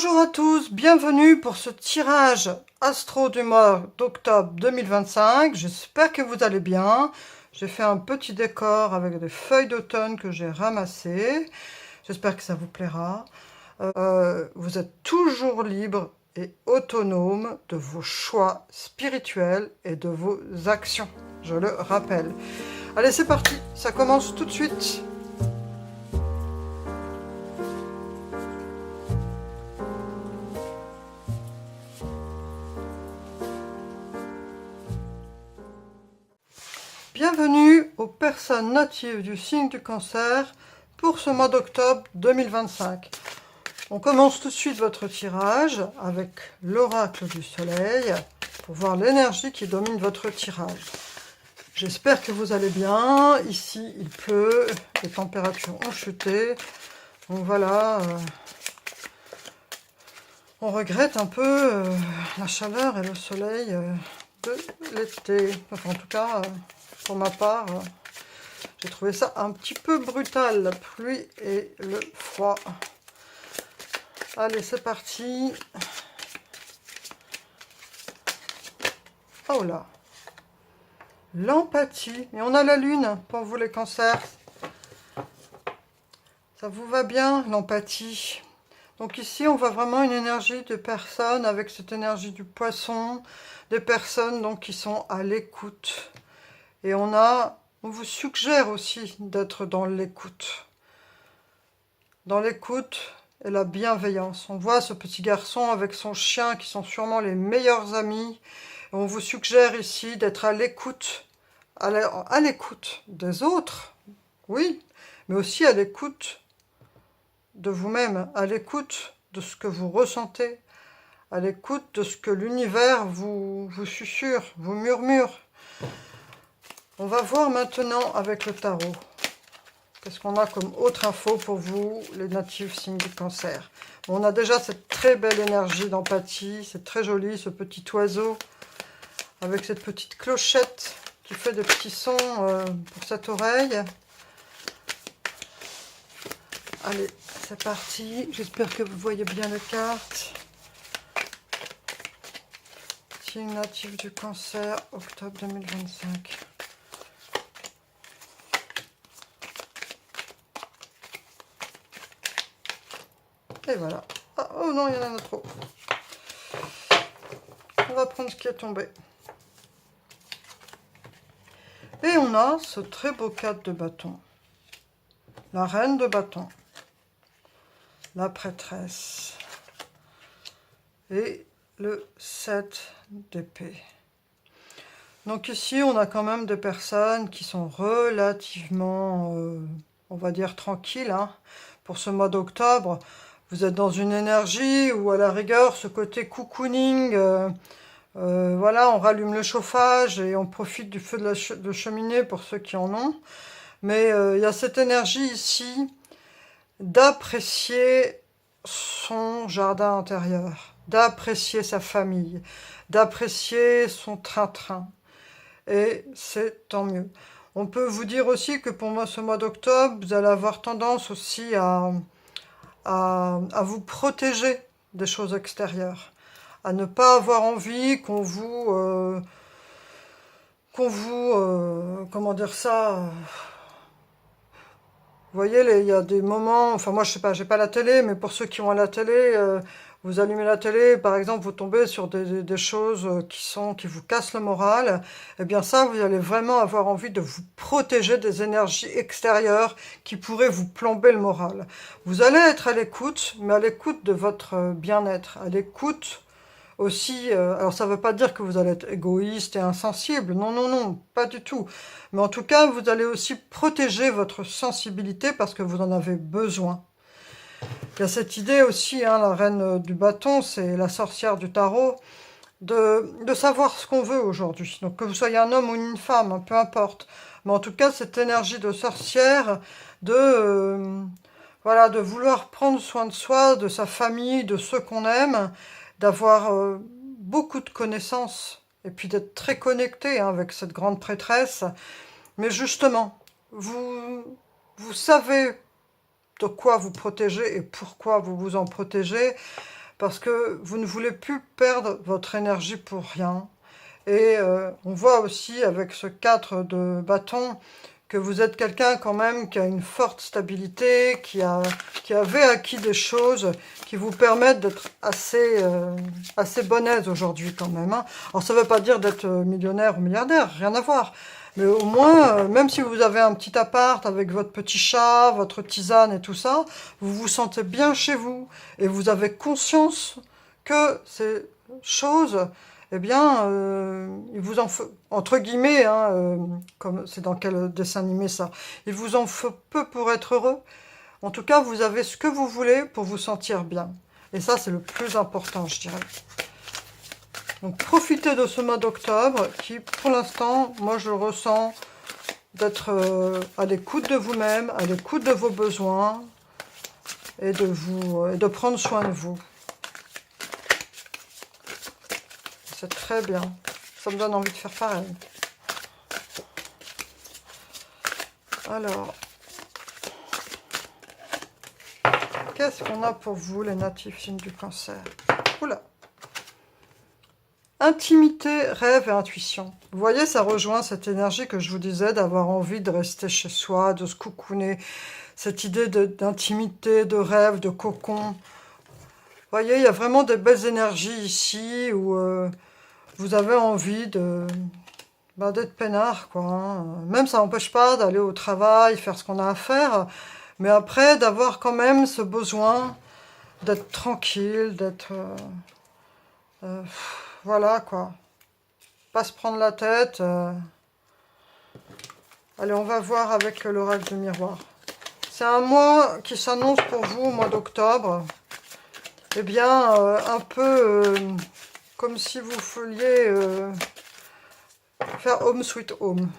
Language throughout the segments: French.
Bonjour à tous, bienvenue pour ce tirage astro du mois d'octobre 2025. J'espère que vous allez bien. J'ai fait un petit décor avec des feuilles d'automne que j'ai ramassées. J'espère que ça vous plaira. Vous êtes toujours libre et autonome de vos choix spirituels et de vos actions, je le rappelle. Allez, c'est parti, ça commence tout de suite. Bienvenue aux personnes natives du signe du Cancer pour ce mois d'octobre 2025. On commence tout de suite votre tirage avec l'oracle du soleil pour voir l'énergie qui domine votre tirage. J'espère que vous allez bien. Ici, il pleut, les températures ont chuté. Donc voilà, on regrette un peu la chaleur et le soleil de l'été. Enfin, en tout cas, pour ma part, j'ai trouvé ça un petit peu brutal, la pluie et le froid. Allez, c'est parti. Oh là, l'empathie. Et on a la lune pour vous les cancers. Ça vous va bien, l'empathie? Donc ici, on voit vraiment une énergie de personnes avec cette énergie du poisson, des personnes donc qui sont à l'écoute. Et on vous suggère aussi d'être dans l'écoute. Dans l'écoute et la bienveillance. On voit ce petit garçon avec son chien qui sont sûrement les meilleurs amis. Et on vous suggère ici d'être à l'écoute. À l'écoute des autres, oui, mais aussi à l'écoute de vous-même, à l'écoute de ce que vous ressentez, à l'écoute de ce que l'univers vous susurre, vous murmure. On va voir maintenant avec le tarot. Qu'est-ce qu'on a comme autre info pour vous, les natifs signes du Cancer? Bon, on a déjà cette très belle énergie d'empathie. C'est très joli, ce petit oiseau, avec cette petite clochette qui fait des petits sons pour cette oreille. Allez, c'est parti. J'espère que vous voyez bien les cartes. Signe natif du Cancer, octobre 2025. Et voilà. Ah, oh non, il y en a trop. On va prendre ce qui est tombé. Et on a ce très beau 4 de bâton. La reine de bâton. La prêtresse. Et le 7 d'épée. Donc ici, on a quand même des personnes qui sont relativement, on va dire, tranquilles hein, pour ce mois d'octobre. Vous êtes dans une énergie où, à la rigueur, ce côté cocooning, voilà, on rallume le chauffage et on profite du feu de cheminée pour ceux qui en ont. Mais il y a cette énergie ici d'apprécier son jardin intérieur, d'apprécier sa famille, d'apprécier son train-train. Et c'est tant mieux. On peut vous dire aussi que pour moi, ce mois d'octobre, vous allez avoir tendance aussi à vous protéger des choses extérieures, à ne pas avoir envie qu'on vous, comment dire ça, vous voyez, il y a des moments, enfin moi je sais pas, j'ai pas la télé, mais pour ceux qui ont la télé, vous allumez la télé, par exemple, vous tombez sur des choses qui vous cassent le moral, eh bien ça, vous allez vraiment avoir envie de vous protéger des énergies extérieures qui pourraient vous plomber le moral. Vous allez être à l'écoute, mais à l'écoute de votre bien-être, à l'écoute aussi, alors ça ne veut pas dire que vous allez être égoïste et insensible, non, non, non, pas du tout. Mais en tout cas, vous allez aussi protéger votre sensibilité parce que vous en avez besoin. Il y a cette idée aussi, hein, la reine du bâton, c'est la sorcière du tarot, de savoir ce qu'on veut aujourd'hui. Donc que vous soyez un homme ou une femme, hein, peu importe. Mais en tout cas, cette énergie de sorcière, voilà, de vouloir prendre soin de soi, de sa famille, de ceux qu'on aime, d'avoir beaucoup de connaissances, et puis d'être très connecté hein, avec cette grande prêtresse. Mais justement, vous savez de quoi vous protéger et pourquoi vous vous en protégez, parce que vous ne voulez plus perdre votre énergie pour rien. Et on voit aussi avec ce 4 de bâton que vous êtes quelqu'un quand même qui a une forte stabilité, qui avait acquis des choses qui vous permettent d'être assez bonne aise aujourd'hui quand même. Hein. Alors ça ne veut pas dire d'être millionnaire ou milliardaire, rien à voir. Mais au moins, même si vous avez un petit appart avec votre petit chat, votre tisane et tout ça, vous vous sentez bien chez vous. Et vous avez conscience que ces choses, eh bien, il vous en faut, entre guillemets, hein, comme c'est dans quel dessin animé ça, il vous en faut peu pour être heureux. En tout cas, vous avez ce que vous voulez pour vous sentir bien. Et ça, c'est le plus important, je dirais. Donc, profitez de ce mois d'octobre qui, pour l'instant, moi, je ressens d'être à l'écoute de vous-même, à l'écoute de vos besoins et de prendre soin de vous. C'est très bien. Ça me donne envie de faire pareil. Alors, qu'est-ce qu'on a pour vous, les natifs signes du cancer? Oula! Intimité, rêve et intuition. Vous voyez, ça rejoint cette énergie que je vous disais d'avoir envie de rester chez soi, de se coucouner. Cette idée d'intimité, de rêve, de cocon. Vous voyez, il y a vraiment des belles énergies ici où vous avez envie d'être peinard, quoi. Hein. Même ça n'empêche pas d'aller au travail, faire ce qu'on a à faire. Mais après, d'avoir quand même ce besoin d'être tranquille, d'être... voilà, quoi. Pas se prendre la tête. Allez, on va voir avec l'oracle du miroir. C'est un mois qui s'annonce pour vous, au mois d'octobre. Eh bien, un peu comme si vous vouliez faire Home Sweet Home.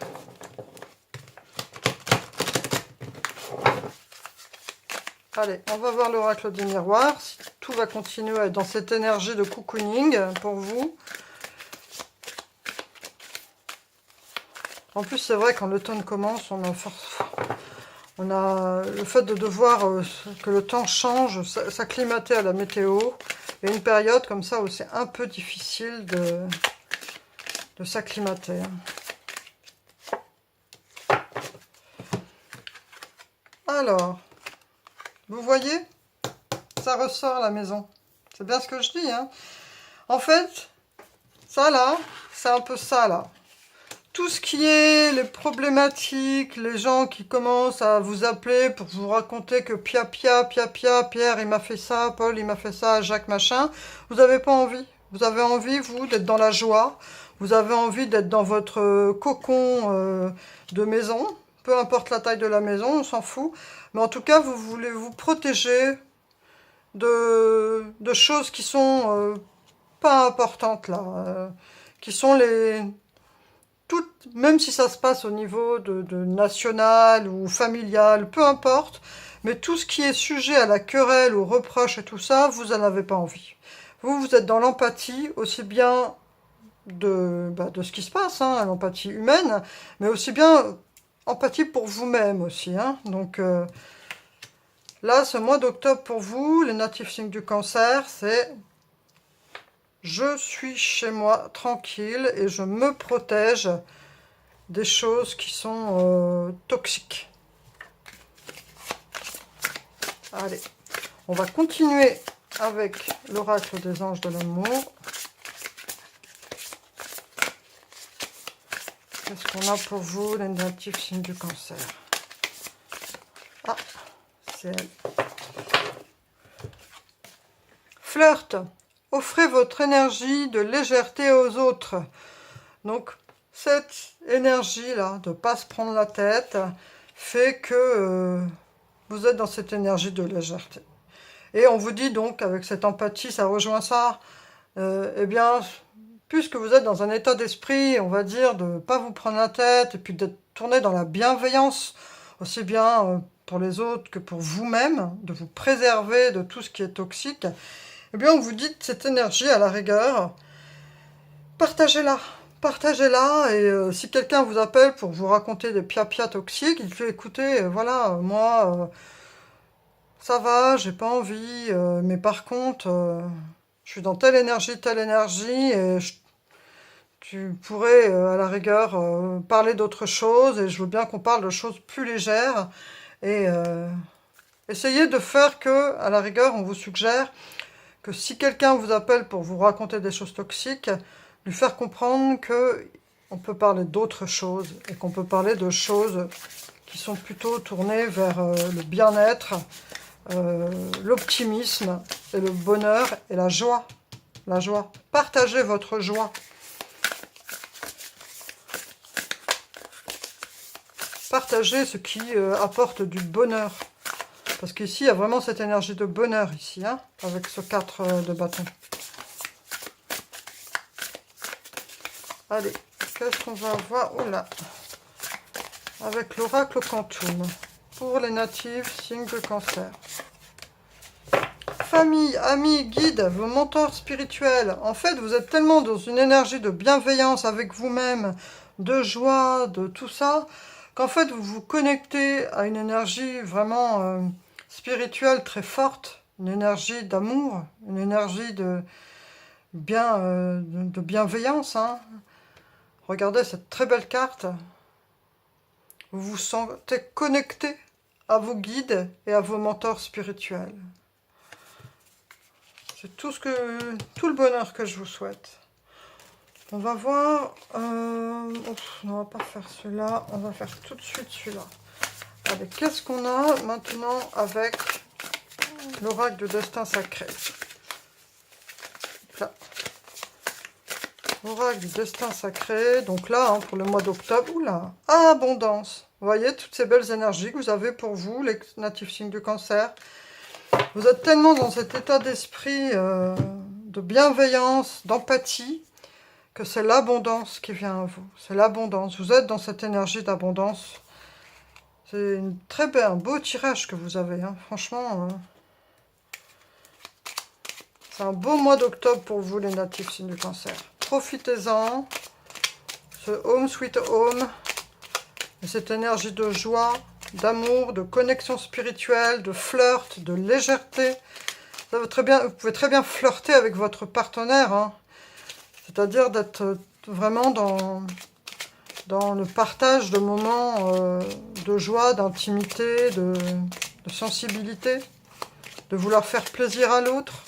Allez, on va voir l'oracle du miroir. Si tout va continuer à être dans cette énergie de cocooning pour vous. En plus, c'est vrai, quand l'automne commence, on a le fait de devoir que le temps change, s'acclimater à la météo. Il y a une période comme ça où c'est un peu difficile de s'acclimater. Alors, vous voyez, ça ressort la maison. C'est bien ce que je dis. Hein. En fait, ça là, c'est un peu ça là. Tout ce qui est les problématiques, les gens qui commencent à vous appeler pour vous raconter que Pierre il m'a fait ça, Paul il m'a fait ça, Jacques machin, vous n'avez pas envie. Vous avez envie, vous, d'être dans la joie. Vous avez envie d'être dans votre cocon de maison. Peu importe la taille de la maison, on s'en fout. Mais en tout cas, vous voulez vous protéger de choses qui sont pas importantes là. Qui sont même si ça se passe au niveau de national ou familial, peu importe, mais tout ce qui est sujet à la querelle, au reproche et tout ça, vous n'en avez pas envie. Vous êtes dans l'empathie, aussi bien de ce qui se passe, hein, l'empathie humaine, mais aussi bien empathie pour vous-même aussi. Hein. Donc là, ce mois d'octobre pour vous, les natifs signes du cancer, c'est... Je suis chez moi tranquille et je me protège des choses qui sont toxiques. Allez, on va continuer avec l'oracle des anges de l'amour. Qu'est-ce qu'on a pour vous, les natifs signes du cancer? Ah, c'est elle. Flirt. Offrez votre énergie de légèreté aux autres. Donc, cette énergie-là, de ne pas se prendre la tête, fait que vous êtes dans cette énergie de légèreté. Et on vous dit donc, avec cette empathie, ça rejoint ça, eh bien, puisque vous êtes dans un état d'esprit, on va dire, de ne pas vous prendre la tête, et puis d'être tourné dans la bienveillance, aussi bien pour les autres que pour vous-même, de vous préserver de tout ce qui est toxique, eh bien, on vous dit cette énergie, à la rigueur, partagez-la. Partagez-la, et si quelqu'un vous appelle pour vous raconter des pia toxiques, il fait écoutez, voilà, moi, ça va, j'ai pas envie, mais par contre, je suis dans telle énergie, et tu pourrais à la rigueur parler d'autre chose, et je veux bien qu'on parle de choses plus légères, et essayez de faire que, à la rigueur, on vous suggère que si quelqu'un vous appelle pour vous raconter des choses toxiques, lui faire comprendre que on peut parler d'autres choses, et qu'on peut parler de choses qui sont plutôt tournées vers le bien-être, l'optimisme, et le bonheur, et la joie. La joie. Partagez votre joie. Partagez ce qui apporte du bonheur. Parce qu'ici, il y a vraiment cette énergie de bonheur, ici, hein, avec ce 4 de bâton. Allez, qu'est-ce qu'on va avoir? Oh là, avec l'oracle Quantum, pour les natifs, signe de Cancer. Famille, amis, guides, vos mentors spirituels. En fait, vous êtes tellement dans une énergie de bienveillance avec vous-même, de joie, de tout ça, qu'en fait, vous vous connectez à une énergie vraiment spirituelle très forte, une énergie d'amour, une énergie de bienveillance, hein. Regardez cette très belle carte. Vous vous sentez connecté à vos guides et à vos mentors spirituels. C'est tout le bonheur que je vous souhaite. On va voir... on va pas faire celui-là, on va faire tout de suite celui-là. Allez, qu'est-ce qu'on a maintenant avec l'oracle de destin sacré? Là. Oracle du destin sacré, donc là, hein, pour le mois d'octobre, oula, abondance. Vous voyez toutes ces belles énergies que vous avez pour vous, les natifs signes du Cancer. Vous êtes tellement dans cet état d'esprit de bienveillance, d'empathie, que c'est l'abondance qui vient à vous. C'est l'abondance. Vous êtes dans cette énergie d'abondance. C'est un beau tirage que vous avez, hein. Franchement. C'est un beau mois d'octobre pour vous, les natifs signes du Cancer. Profitez-en, ce Home Sweet Home, et cette énergie de joie, d'amour, de connexion spirituelle, de flirt, de légèreté. Ça va très bien, vous pouvez très bien flirter avec votre partenaire, hein. C'est-à-dire d'être vraiment dans le partage de moments de joie, d'intimité, de sensibilité, de vouloir faire plaisir à l'autre.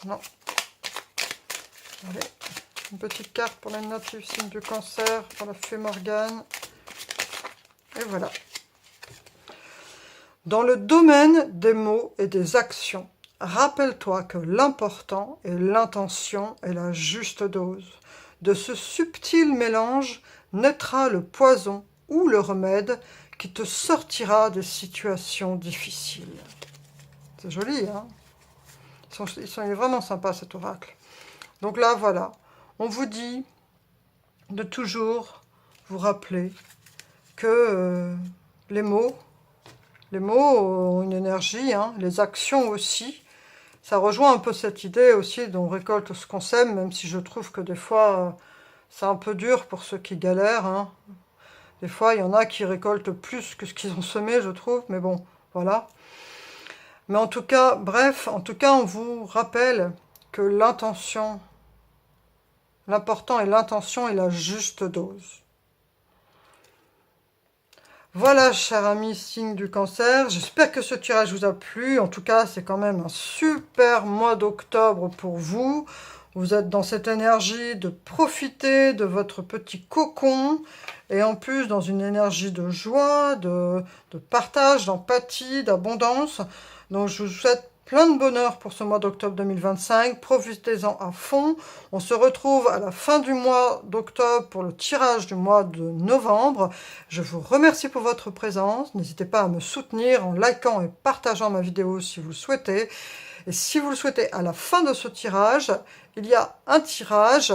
Non. Allez, une petite carte pour les natifs signes du Cancer, pour la fée Morgane. Et voilà. Dans le domaine des mots et des actions, rappelle-toi que l'important est l'intention et la juste dose. De ce subtil mélange naîtra le poison ou le remède qui te sortira des situations difficiles. C'est joli, hein? Il est vraiment sympa, cet oracle. Donc là, voilà. On vous dit de toujours vous rappeler que les mots ont une énergie, hein, les actions aussi. Ça rejoint un peu cette idée aussi d'on récolte ce qu'on sème, même si je trouve que des fois, c'est un peu dur pour ceux qui galèrent, hein. Des fois, il y en a qui récoltent plus que ce qu'ils ont semé, je trouve. Mais bon, voilà. Mais en tout cas, bref, on vous rappelle que l'intention, l'important est l'intention et la juste dose. Voilà, chers amis signes du Cancer, j'espère que ce tirage vous a plu. En tout cas, c'est quand même un super mois d'octobre pour vous. Vous êtes dans cette énergie de profiter de votre petit cocon, et en plus dans une énergie de joie, de partage, d'empathie, d'abondance. Donc je vous souhaite plein de bonheur pour ce mois d'octobre 2025. Profitez-en à fond. On se retrouve à la fin du mois d'octobre pour le tirage du mois de novembre. Je vous remercie pour votre présence. N'hésitez pas à me soutenir en likant et partageant ma vidéo si vous le souhaitez. Et si vous le souhaitez, à la fin de ce tirage, il y a un tirage.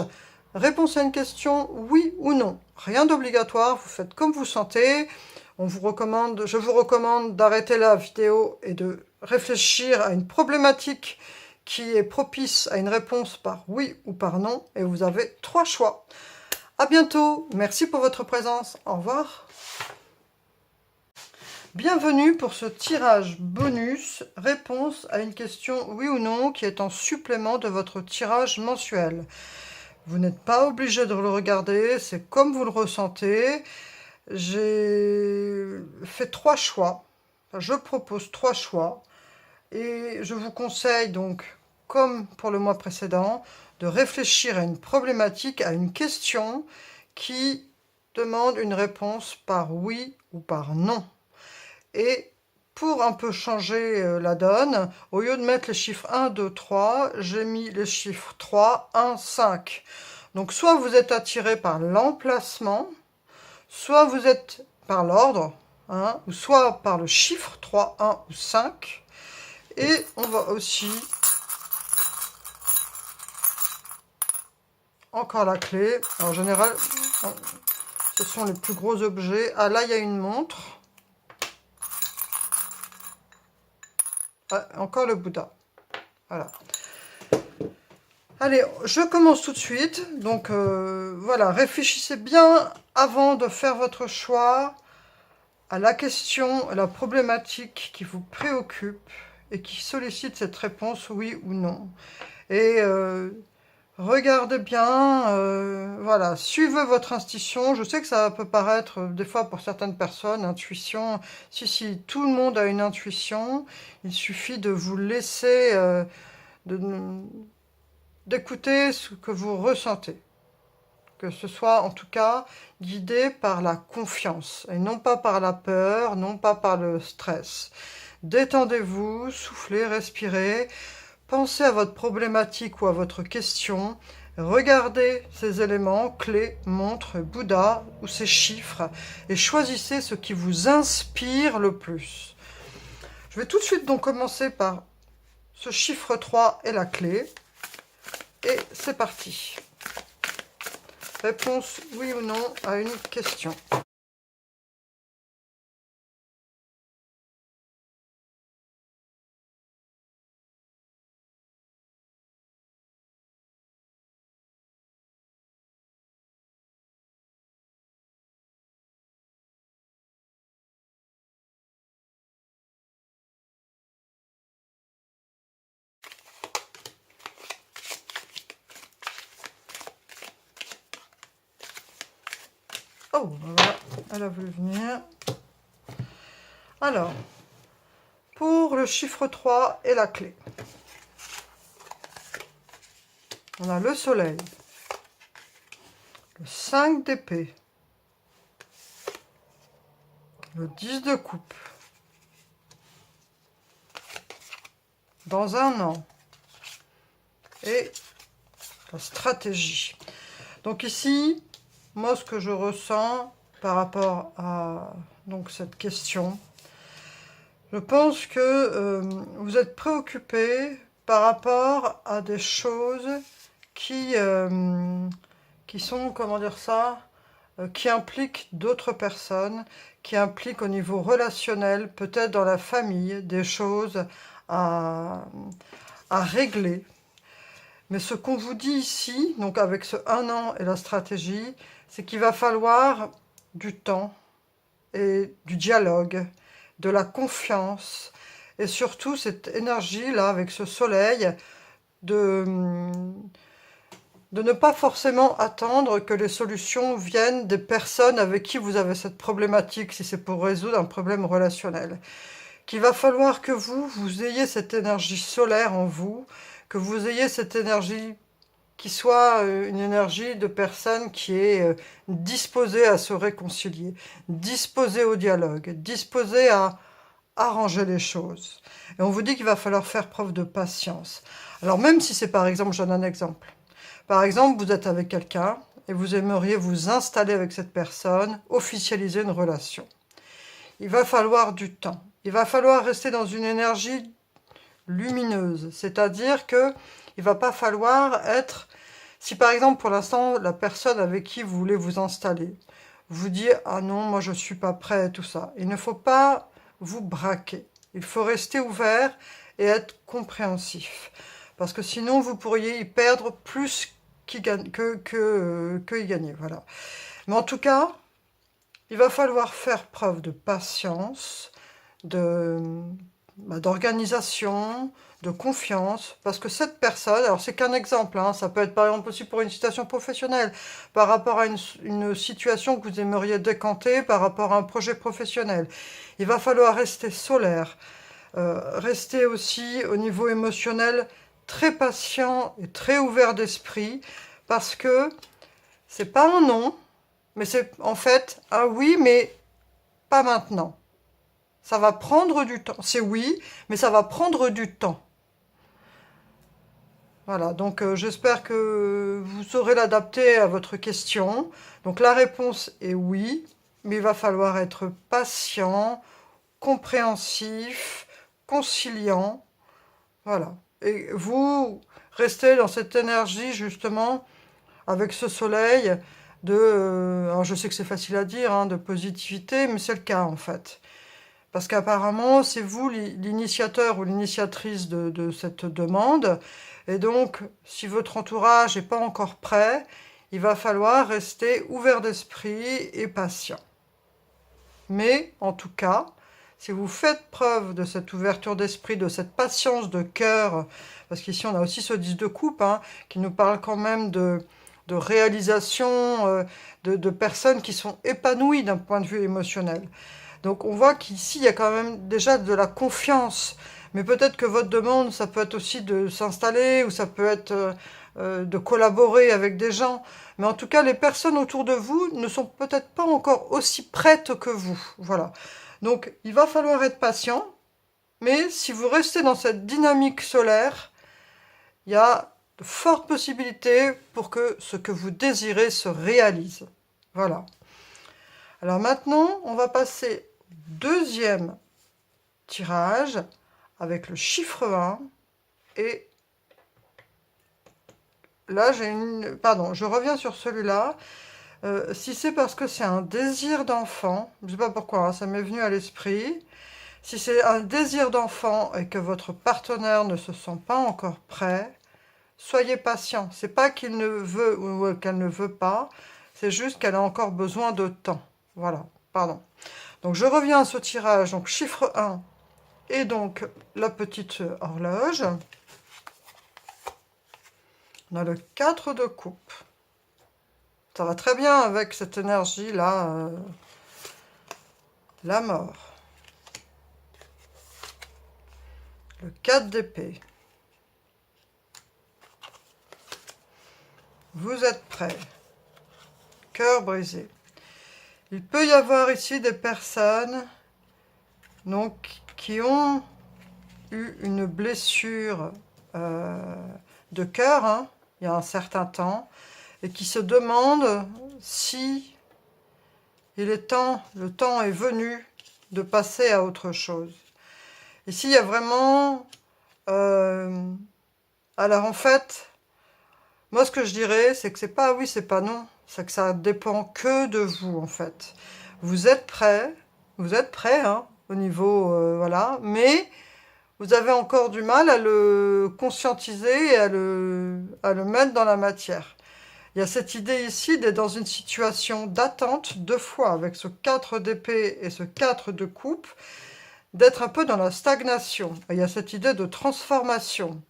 Réponse à une question, oui ou non. Rien d'obligatoire, vous faites comme vous sentez. Je vous recommande d'arrêter la vidéo et de réfléchir à une problématique qui est propice à une réponse par oui ou par non. Et vous avez 3 choix. À bientôt. Merci pour votre présence. Au revoir. Bienvenue pour ce tirage bonus, réponse à une question oui ou non qui est en supplément de votre tirage mensuel. Vous n'êtes pas obligé de le regarder, c'est comme vous le ressentez. J'ai fait 3 choix, enfin, je propose 3 choix et je vous conseille donc, comme pour le mois précédent, de réfléchir à une problématique, à une question qui demande une réponse par oui ou par non. Et pour un peu changer la donne, au lieu de mettre les chiffres 1, 2, 3, j'ai mis les chiffres 3, 1, 5. Donc soit vous êtes attiré par l'emplacement, soit vous êtes par l'ordre, hein, ou soit par le chiffre 3, 1 ou 5. Et on va aussi, encore la clé. En général, ce sont les plus gros objets. Ah là, il y a une montre. Ah, encore le Bouddha. Voilà. Allez, je commence tout de suite. Donc voilà, réfléchissez bien avant de faire votre choix à la question, à la problématique qui vous préoccupe et qui sollicite cette réponse oui ou non. Et regardez bien, voilà, suivez votre intuition. Je sais que ça peut paraître, des fois pour certaines personnes, intuition. Si, tout le monde a une intuition. Il suffit de vous laisser, d'écouter ce que vous ressentez. Que ce soit en tout cas guidé par la confiance et non pas par la peur, non pas par le stress. Détendez-vous, soufflez, respirez, pensez à votre problématique ou à votre question, regardez ces éléments, clés, montres, Bouddha ou ces chiffres et choisissez ce qui vous inspire le plus. Je vais tout de suite donc commencer par ce chiffre 3 et la clé. Et c'est parti. Réponse oui ou non à une question. Oh, voilà, elle a voulu venir. Alors, pour le chiffre 3 et la clé, on a le soleil, le 5 d'épée, le 10 de coupe, dans un an, et la stratégie. Donc ici, moi ce que je ressens par rapport à donc, cette question, je pense que vous êtes préoccupé par rapport à des choses qui sont, comment dire ça, qui impliquent d'autres personnes, qui impliquent au niveau relationnel, peut-être dans la famille, des choses à régler. Mais ce qu'on vous dit ici, donc avec ce 1 an et la stratégie, c'est qu'il va falloir du temps et du dialogue, de la confiance, et surtout cette énergie-là, avec ce soleil, de ne pas forcément attendre que les solutions viennent des personnes avec qui vous avez cette problématique, si c'est pour résoudre un problème relationnel. Qu'il va falloir que vous ayez cette énergie solaire en vous, que vous ayez cette énergie qui soit une énergie de personne qui est disposée à se réconcilier, disposée au dialogue, disposée à arranger les choses. Et on vous dit qu'il va falloir faire preuve de patience. Alors même si c'est par exemple, je donne un exemple. Par exemple, vous êtes avec quelqu'un et vous aimeriez vous installer avec cette personne, officialiser une relation. Il va falloir du temps. Il va falloir rester dans une énergie lumineuse. C'est-à-dire que il va pas falloir être... Si par exemple, pour l'instant, la personne avec qui vous voulez vous installer vous dit « Ah non, moi je suis pas prêt » tout ça. Il ne faut pas vous braquer. Il faut rester ouvert et être compréhensif. Parce que sinon, vous pourriez y perdre plus qu'il gagne, que y gagner. Voilà. Mais en tout cas, il va falloir faire preuve de patience, d'organisation, de confiance, parce que cette personne, alors c'est qu'un exemple, hein, ça peut être par exemple aussi pour une situation professionnelle, par rapport à une situation que vous aimeriez décanter, par rapport à un projet professionnel. Il va falloir rester solaire, rester aussi au niveau émotionnel très patient et très ouvert d'esprit, parce que c'est pas un non, mais c'est en fait un oui, mais pas maintenant. Ça va prendre du temps. C'est oui, mais ça va prendre du temps. Voilà, donc j'espère que vous saurez l'adapter à votre question. Donc la réponse est oui, mais il va falloir être patient, compréhensif, conciliant. Voilà. Et vous restez dans cette énergie justement avec ce soleil alors je sais que c'est facile à dire, hein, de positivité, mais c'est le cas en fait. Parce qu'apparemment, c'est vous l'initiateur ou l'initiatrice de cette demande. Et donc, si votre entourage n'est pas encore prêt, il va falloir rester ouvert d'esprit et patient. Mais, en tout cas, si vous faites preuve de cette ouverture d'esprit, de cette patience de cœur, parce qu'ici on a aussi ce 10 de coupe, hein, qui nous parle quand même de réalisation, de personnes qui sont épanouies d'un point de vue émotionnel. Donc on voit qu'ici, il y a quand même déjà de la confiance. Mais peut-être que votre demande, ça peut être aussi de s'installer ou ça peut être de collaborer avec des gens. Mais en tout cas, les personnes autour de vous ne sont peut-être pas encore aussi prêtes que vous. Voilà. Donc il va falloir être patient. Mais si vous restez dans cette dynamique solaire, il y a de fortes possibilités pour que ce que vous désirez se réalise. Voilà. Alors maintenant, on va passer au deuxième tirage avec le chiffre 1. Et là, j'ai une... Pardon, je reviens sur celui-là. Si c'est parce que c'est un désir d'enfant, je ne sais pas pourquoi, hein, ça m'est venu à l'esprit. Si c'est un désir d'enfant et que votre partenaire ne se sent pas encore prêt, soyez patient. C'est pas qu'il ne veut ou qu'elle ne veut pas, c'est juste qu'elle a encore besoin de temps. Voilà, pardon. Donc je reviens à ce tirage, donc chiffre 1 et donc la petite horloge. On a le 4 de coupe. Ça va très bien avec cette énergie-là, la mort. Le 4 d'épée. Vous êtes prêts. Cœur brisé. Il peut y avoir ici des personnes donc, qui ont eu une blessure de cœur, hein, il y a un certain temps, et qui se demandent si le temps est venu de passer à autre chose. Ici, il y a vraiment... alors en fait, moi ce que je dirais, c'est que c'est pas oui, c'est pas non. C'est que ça dépend que de vous en fait. Vous êtes prêts, hein, au niveau, voilà, mais vous avez encore du mal à le conscientiser et à le mettre dans la matière. Il y a cette idée ici d'être dans une situation d'attente, deux fois, avec ce 4 d'épée et ce 4 de coupe, d'être un peu dans la stagnation. Et il y a cette idée de transformation.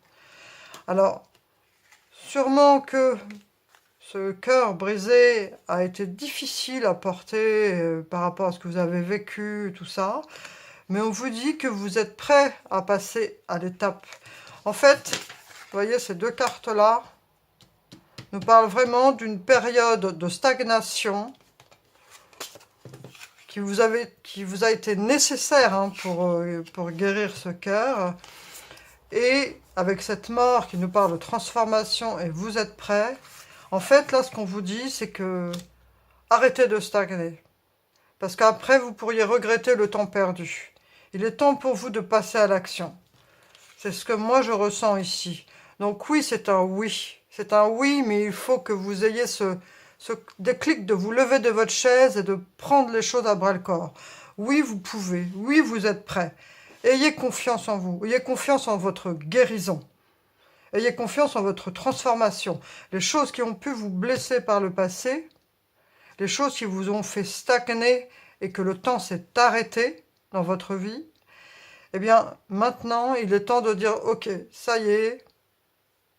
Alors, sûrement que ce cœur brisé a été difficile à porter par rapport à ce que vous avez vécu, tout ça. Mais on vous dit que vous êtes prêt à passer à l'étape. En fait, vous voyez, ces deux cartes-là nous parlent vraiment d'une période de stagnation qui vous a été nécessaire, hein, pour guérir ce cœur. Et avec cette mort qui nous parle de transformation et vous êtes prêts, en fait, là, ce qu'on vous dit, c'est que arrêtez de stagner. Parce qu'après, vous pourriez regretter le temps perdu. Il est temps pour vous de passer à l'action. C'est ce que moi, je ressens ici. Donc oui, c'est un oui. C'est un oui, mais il faut que vous ayez ce déclic de vous lever de votre chaise et de prendre les choses à bras-le-corps. Oui, vous pouvez. Oui, vous êtes prêts. Ayez confiance en vous. Ayez confiance en votre guérison. Ayez confiance en votre transformation. Les choses qui ont pu vous blesser par le passé, les choses qui vous ont fait stagner et que le temps s'est arrêté dans votre vie, Eh bien, maintenant, il est temps de dire, ok, ça y est,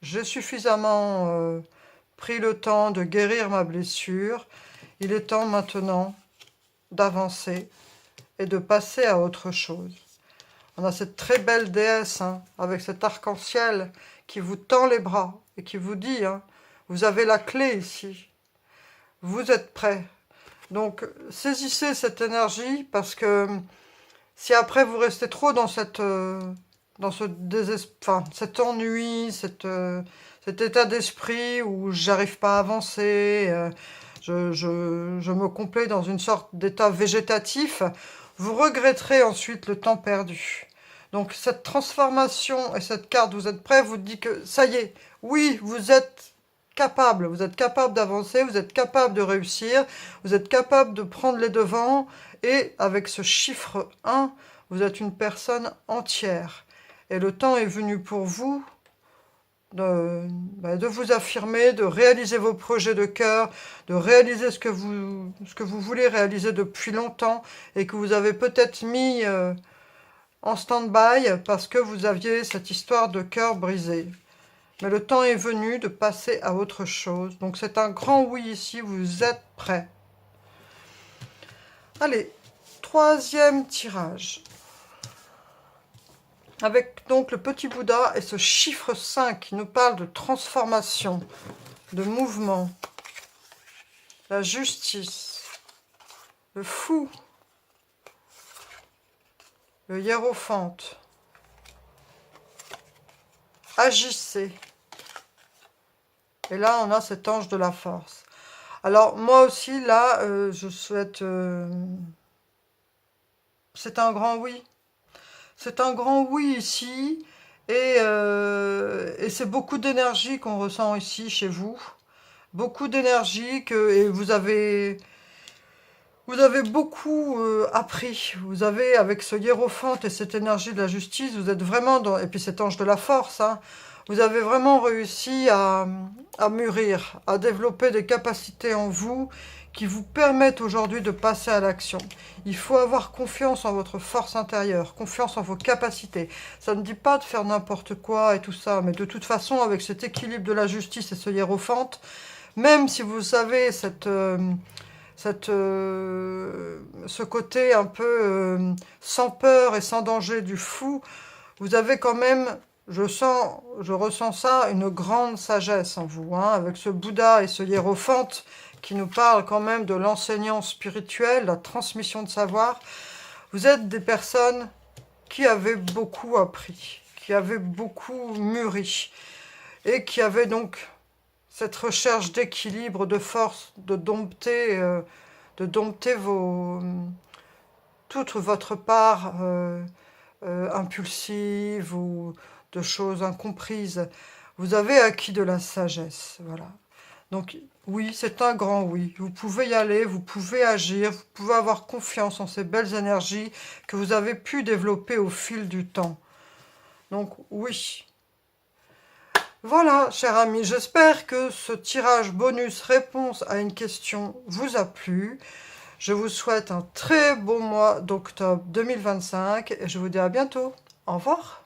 j'ai suffisamment pris le temps de guérir ma blessure. Il est temps maintenant d'avancer et de passer à autre chose. On a cette très belle déesse, hein, avec cet arc-en-ciel qui vous tend les bras et qui vous dit, hein, vous avez la clé ici, vous êtes prêts. Donc, saisissez cette énergie parce que si après vous restez trop dans dans ce enfin, cet ennui, cet état d'esprit où j'arrive pas à avancer, je me complais dans une sorte d'état végétatif, vous regretterez ensuite le temps perdu. Donc cette transformation et cette carte, vous êtes prêts, vous dit que ça y est, oui, vous êtes capable d'avancer, vous êtes capable de réussir, vous êtes capable de prendre les devants, et avec ce chiffre 1, vous êtes une personne entière. Et le temps est venu pour vous de vous affirmer, de réaliser vos projets de cœur, de réaliser ce que vous voulez réaliser depuis longtemps et que vous avez peut-être mis en stand-by parce que vous aviez cette histoire de cœur brisé. Mais le temps est venu de passer à autre chose. Donc c'est un grand oui ici, vous êtes prêts. Allez, troisième tirage. Avec donc le petit Bouddha et ce chiffre 5 qui nous parle de transformation, de mouvement, la justice, le fou, le hiérophante. Agissez. Et là, on a cet ange de la force. Alors, moi aussi, là, je souhaite... c'est un grand oui. C'est un grand oui ici. Et c'est beaucoup d'énergie qu'on ressent ici, chez vous. Beaucoup d'énergie et vous avez beaucoup appris. Vous avez, avec ce hiérophante et cette énergie de la justice, vous êtes vraiment dans... Et puis cet ange de la force, hein, vous avez vraiment réussi à mûrir, à développer des capacités en vous qui vous permettent aujourd'hui de passer à l'action. Il faut avoir confiance en votre force intérieure, confiance en vos capacités. Ça ne dit pas de faire n'importe quoi et tout ça, mais de toute façon, avec cet équilibre de la justice et ce hiérophante, même si vous avez ce côté un peu sans peur et sans danger du fou, vous avez quand même, je ressens ça, une grande sagesse en vous, hein, avec ce Bouddha et ce hiérophante qui nous parle quand même de l'enseignant spirituel, la transmission de savoir. Vous êtes des personnes qui avaient beaucoup appris, qui avaient beaucoup mûri, et qui avaient donc cette recherche d'équilibre, de force, de dompter toute votre part impulsive ou de choses incomprises. Vous avez acquis de la sagesse, voilà. Donc oui, c'est un grand oui. Vous pouvez y aller, vous pouvez agir, vous pouvez avoir confiance en ces belles énergies que vous avez pu développer au fil du temps. Donc oui. Voilà, cher ami, j'espère que ce tirage bonus réponse à une question vous a plu. Je vous souhaite un très beau mois d'octobre 2025 et je vous dis à bientôt. Au revoir.